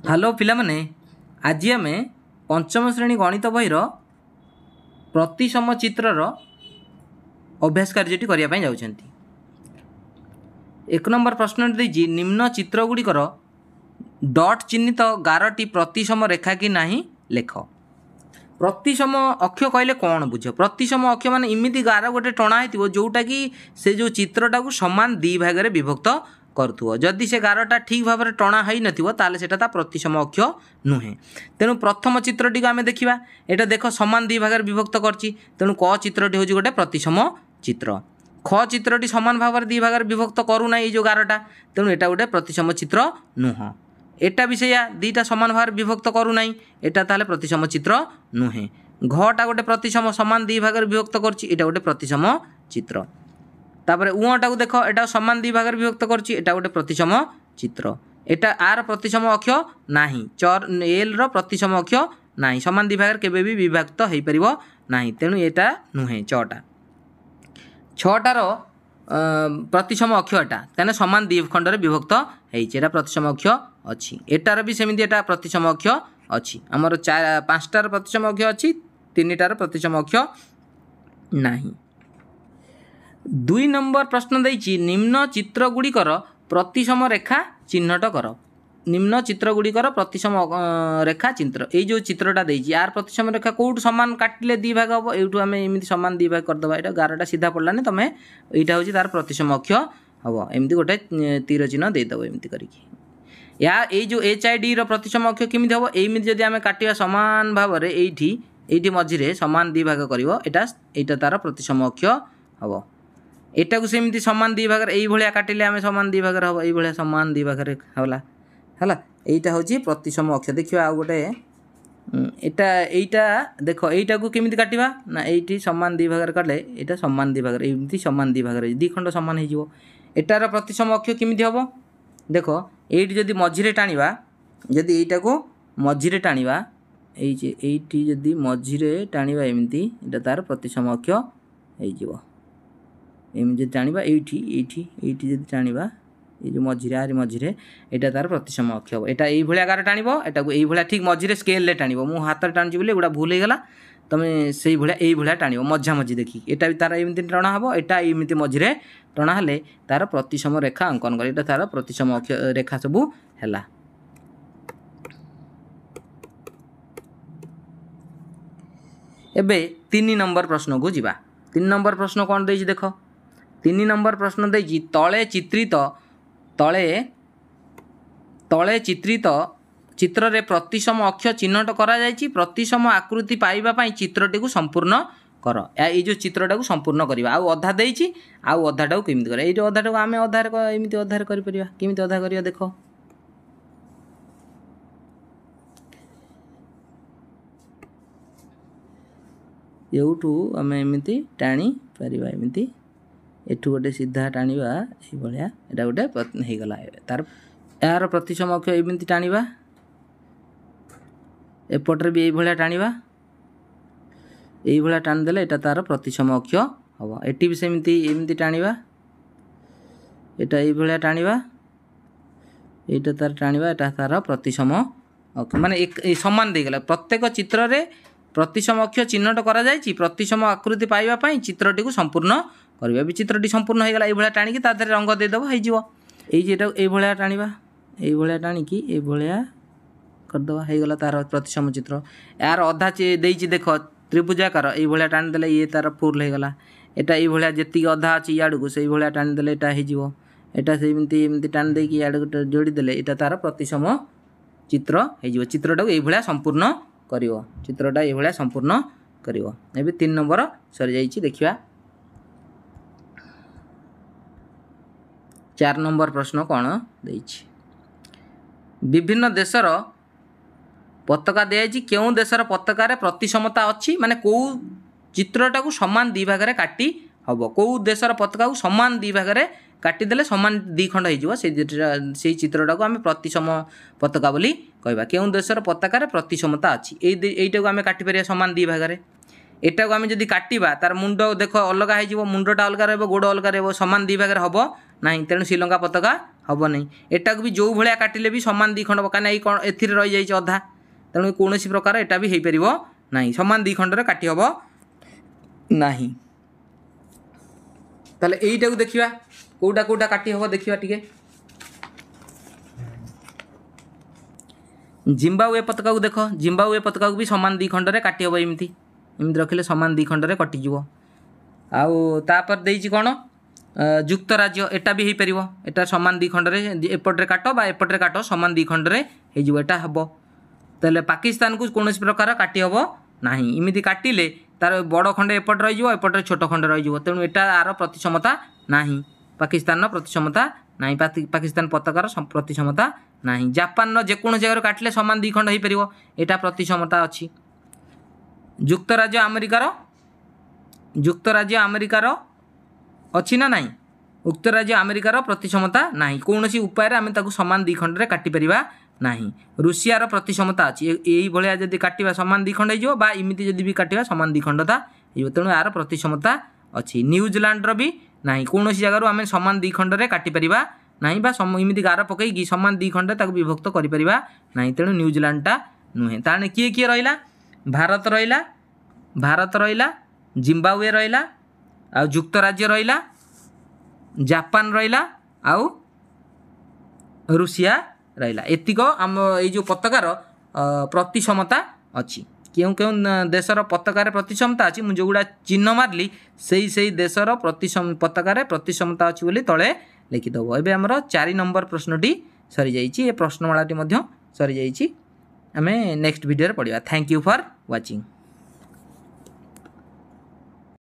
Hello पिलामाने आज आम पंचम श्रेणी गणित बहीर प्रतिसम चित्रर अभ्यास कार्यटी करने जाऊँ। एक नंबर प्रश्न देजी निम्न चित्रगुड़िकर डट चिन्हित गारटी प्रतिसम रेखा कि नहीं लेख। प्रतिसम अक्ष कहले कौन बुझ? प्रतिसम अक्ष मान इमिति गार गोटे टणा हो जोटा कि से जो चित्रटा को सामान दी भाग में विभक्त करुव। जदि से गारटा ठीक भाव में टणा हो ना प्रतिसम अक्ष नुहे। तेणु प्रथम चित्रटी आम देखा यहाँ देख सामान दी भाग में विभक्त करछि। तेणु क चित्रटी हूँ गोटे प्रतिसम चित्र। ख चित्रटी सामान भाव में दी भाग में विभक्त करूना ये जो गारटा। तेणु यहाँ गोटे प्रतिसम चित्र नुह। एटा भी से दीटा सामान भाव में विभक्त करूना एटा ताले प्रतिसम चित्र नुहे। घटा गोटे प्रतिसम सामान दी भाग में विभक्त करछि एटा गोटे प्रतिसम चित्र। तापर उटा को देख एटा सामान दी भाग में विभक्त करछि एटा गोटे प्रतिसम चित्र। एटा आर प्रतिसम अक्ष नाही। चर एल रो प्रतिसम अक्ष नाही। सामान दी भाग केबे भी विभक्त हो पारिबो नाही। तेणु एटा नुहे। छटा छटार प्रतिसम अक्ष एटा तेने सामान दी खंड में विभक्त होता प्रतिसम अक्ष अच्छी। एटार भी सेमती एटा प्रतिसम अक्ष अच्छी। आमर पांचटार प्रतिसम अक्ष अच्छी, तीनटार प्रतिसम अक्ष नाही। 2 नंबर प्रश्न देछि निम्न चित्रगुड़िकर प्रतिसम रेखा चिन्हट कर। निम्न चित्रगुड़िकर प्रतिसम रेखा चित्र ये जो चित्रटा देछि यार प्रतिसम रेखा कौटू सामान काटिले दी भाग हम यूँ आम एमती सामान दी भाग करदे। यहाँ गारटा सीधा पड़लानी तुम यहाँ हूँ तार प्रतिसम अक्ष हम एमती गोटे तीर चिन्ह देदेव एमती करके। या ये जो HID प्रतिसम अक्ष केमी हम एमती जदि आम काटा सामान भाव में ये मझे सामान दी भाग कर यहाँ तार प्रतिसम अक्ष हम। एटा को सेमती सामान दी भाग ये काटिले आम सामान दी भाग हम ये सामान दी भाग होला है। यहाँ हूँ प्रतिसम अक्ष। देखिए आउ गोटे यहाँ देख यहीटा को केमी काटा ना ये सामान दी भाग काटे यहाँ सामान दी भाग एमती सामान दी भाग दी खंड सामान हो। एटार प्रतिसम अक्ष केमी हम देख ये जदि मझे टाणवा जदि यहीटा को मझे टाणवा ये जदि मझे टाणवा एमती यहाँ तार प्रतिसम अक्ष हो। एमती टाणवा ये जदि टाणवा ये जो मझे आर मझे यहाँ तार प्रतिसम अक्ष हम। यहाँ ये गार टाण यहाँ को ये ठीक मझे स्केल टाण मु हाथ टाणी बोले गुड़ा भूल होगा तुम से भाया टाण मझा मझी देखी यहाँ भी तार एमती टणा हम। यहाँ एमती मझे टणा हेले तार प्रतिसम रेखा अंकन कर यहाँ तार प्रतिसम अक्ष रेखा सबू है। एबे 3 नंबर प्रश्न को जीवा। 3 नंबर प्रश्न कौन देछि देख। 3 नंबर प्रश्न देछि तले चित्रित चित्र रे प्रतिसम अक्ष चिन्हट करा जायछि। प्रतिसम आकृति पाइबा पई चित्रटी को संपूर्ण कर। ये जो चित्रटा को संपूर्ण करवा आउ अधा देछि आउ अधाटा को केमिति कर। ये अधाटा को आम अधार एमती अधार कर परिबा केमिति अधा करिया देख। एठू आम एमती टाणी पारिबा एमती एठू गोटे सीधा टाणवा ये यहाँ गोटे होगला तार यार प्रतिसम अक्ष एमती टाणवा एपटे भी ये टाणवा ये टाणीदेले यहाँ तार प्रतिसम अक्ष हम। एटी भी सेमती एमती टाणवा यहाँ ये टाणवा यहाँ तार टाणवा यहाँ तार प्रतिसम अक्ष माने एक सामान देगला। प्रत्येक चित्र रे प्रतिसम अक्ष चिन्हट करा जायछि। प्रतिसम आकृति पाइबा पई चित्रटी को संपूर्ण करबा भी चित्रटी संपूर्ण होगला ये टाणी ता देहरे रंग देदेव हो टाणवा ये टाणिकी ये करदे होगला तार प्रतिसम चित्र। यार अधा देछि देख त्रिभुजाकार ये टाणीदेले ये तार फुल होगला। यहाँ ये जी अधा अच्छी इड़ को से टाणीदेले यहाँ होटा सेमती एमती टाणी देकी इड़ जोड़ीदेले यहाँ तार प्रतिसम चित्र हो। चित्रटा को ये संपूर्ण कर चित्रटा ये संपूर्ण कर। 3 नंबर सरी जाइए। देखिए 4 नंबर प्रश्न कौन देछि विभिन्न देशर पताका दिखाई क्यों देशर पताकार प्रतिसमता अच्छी माने कौ चित्रटा को सामान दी भाग में काटी हम। कौ देशर पताका को सामान दी भाग में काटिदेले सामान दी खंड हो से चित्रटा को आम प्रतिसम पताका बोली कहवा। क्यों देशर पताकार प्रतिसमता अच्छी यहीटा को आम काटिपर सामान दी भाग में। एटा को आम जदि काटिबा तार मुंड देख अलग हो मुंडटा अलग रोड अलग रोड सामान दी भाग हम ना। तेणु श्रीलंका पताका हम नहीं एटा को भी जो भाया काटिले भी सामान दी खंड कहीं ए रही जाइए अधा तेणु कौन प्रकार एटा भी हो पार ना सामान दी खंड काटी हम ना ताले यहीटा को देखा कौटा कौटा काटी हम देखा टे जिम्बाब्वे पताका को देख जिम्बाब्वे पताका को भी सामान दी खंड काटी हम एमती रखिले सामान दी खंड कटिज आउर देती कौन जुक्त राज्य एटा भी हो पार एटा सामान दी खंड एपटे काट बा एपटे काट सामान दी खंड होटा हम तेल पाकिस्तान को कौन प्रकार काटी हम ना इमिति काटिले तार बड़ खंड एपटे रही छोट खंड रही तेणु एटा आर प्रतिक्षमता ना पाकिस्तान प्रतिक्षमता ना पाकिस्तान पताकार प्रतिक्षमता ना जापान जेको जगह काटिले सामान दी खंड हो पार एटा प्रतिक्षमता अच्छी जुक्त राज्य अमेरिकार अच्छी ना नाई उक्त राज्य अमेरिकार प्रतिक्षमता ना कौन उपाय आम सामान दी खंड काटी पार ना रुषियार प्रतिक्षमता अच्छी यही भाया जब काटा सामान दी खंड होमती जब भी काटा सामान दी खंडता तेणु यार प्रतिक्षमता अच्छी न्यूजीलैंड भी ना कौन जगार आम सामान दी खंड काटी पार ना इमती गार पकईकि सामान दी खंड विभक्त कर ना तेणु न्यूजीलैंडटा नुहे ताने किए किए रहा भारत रहा जिम्बाब्वे रहा आ जुक्त राज्य रहा जापान रहा आउ रुषिया रहा एतिक आम ये पताकार प्रतिक्षमता अच्छी क्यों क्यों देशर पताकार प्रतिक्षमता अच्छी मुझे जोगुड़ा चिन्ह मारली से देशर पताकार प्रतिक्षमता अच्छी बोली तले लिखिदेव एवं आमर 4 नंबर प्रश्नटी सरी जाइए प्रश्नमालाटी सरी जाइए आम नेक्स्ट वीडियो पढ़ा थैंक यू फॉर वाचिंग।